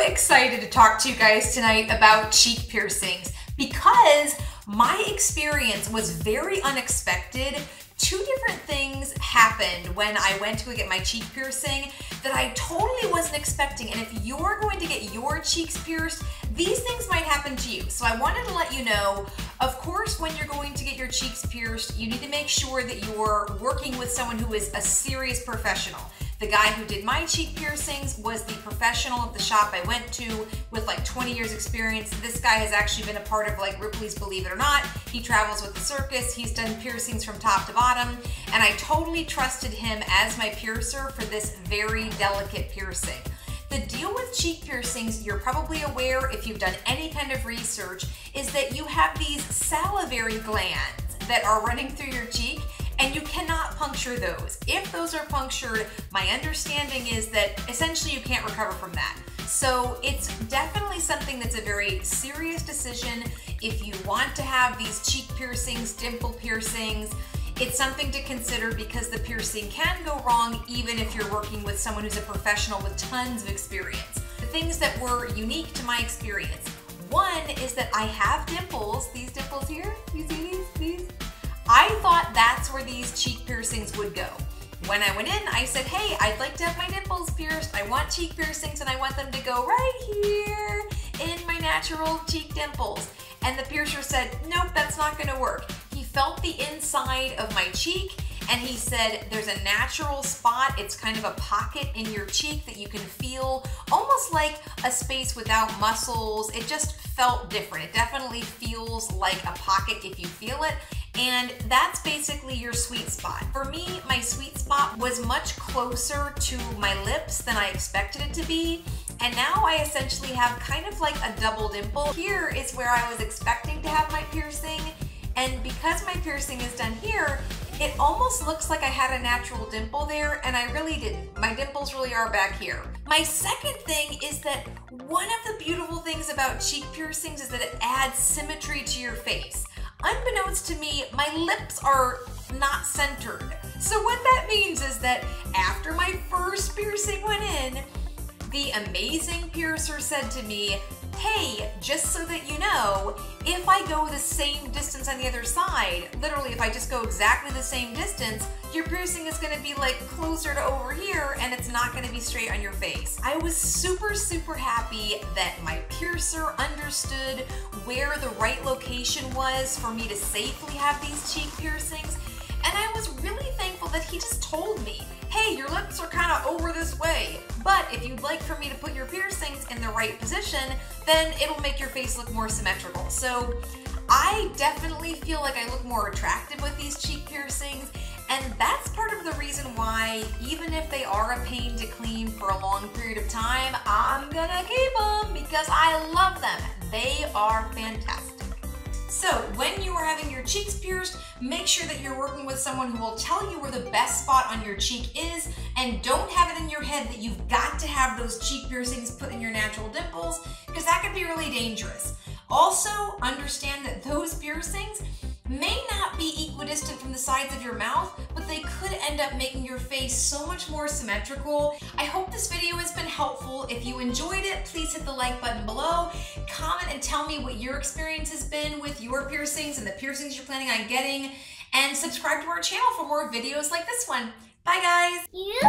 excited to talk to you guys tonight about cheek piercings because my experience was very unexpected. Two different things happened when I went to get my cheek piercing that I totally wasn't expecting. And if you're going to get your cheeks pierced, these things might happen to you. So I wanted to let you know, of course, when you're going to get your cheeks pierced, you need to make sure that you're working with someone who is a serious professional. The guy who did my cheek piercings was the professional of the shop I went to with like 20 years experience. This guy has actually been a part of like Ripley's Believe It or Not. He travels with the circus. He's done piercings from top to bottom. And I totally trusted him as my piercer for this very delicate piercing. The deal with cheek piercings, you're probably aware if you've done any kind of research, is that you have these salivary glands that are running through your cheek, and you cannot puncture those. If those are punctured, my understanding is that essentially you can't recover from that. So it's definitely something that's a very serious decision. If you want to have these cheek piercings, dimple piercings, it's something to consider because the piercing can go wrong even if you're working with someone who's a professional with tons of experience. The things that were unique to my experience. One is that I have dimples, these dimples here, you see these? I thought that's where these cheek piercings would go. When I went in, I said, hey, I'd like to have my dimples pierced. I want cheek piercings and I want them to go right here in my natural cheek dimples. And the piercer said, nope, that's not gonna work. He felt the inside of my cheek and he said, there's a natural spot. It's kind of a pocket in your cheek that you can feel, almost like a space without muscles. It just felt different. It definitely feels like a pocket if you feel it. And that's basically your sweet spot. For me, my sweet spot was much closer to my lips than I expected it to be. And now I essentially have kind of like a double dimple. Here is where I was expecting to have my piercing. And because my piercing is done here, it almost looks like I had a natural dimple there, and I really didn't. My dimples really are back here. My second thing is that one of the beautiful things about cheek piercings is that it adds symmetry to your face. Unbeknownst to me, my lips are not centered. So what that means is that after my first piercing went in, the amazing piercer said to me, hey, just so that you know, if I go the same distance on the other side, literally if I just go exactly the same distance, your piercing is gonna be like closer to over here and it's not gonna be straight on your face. I was super, super happy that my piercer understood where the right location was for me to safely have these cheek piercings. And I was really thankful that he just told me, hey, your lips are kind of over this way, but if you'd like for me to put your piercings in the right position, then it'll make your face look more symmetrical. So I definitely feel like I look more attractive with these cheek piercings, and that's part of the reason why, even if they are a pain to clean for a long period of time, I'm gonna keep them because I love them. They are fantastic. So when you are having your cheeks pierced, make sure that you're working with someone who will tell you where the best spot on your cheek is, and don't have it in your head that you've got to have those cheek piercings put in your natural dimples, because that could be really dangerous. Also, understand that those piercings may not be equidistant from the sides of your mouth, but they could end up making your face so much more symmetrical. I hope this video has been helpful. If you enjoyed it, please hit the like button below. Comment and tell me what your experience has been with your piercings and the piercings you're planning on getting. And subscribe to our channel for more videos like this one. Bye guys! You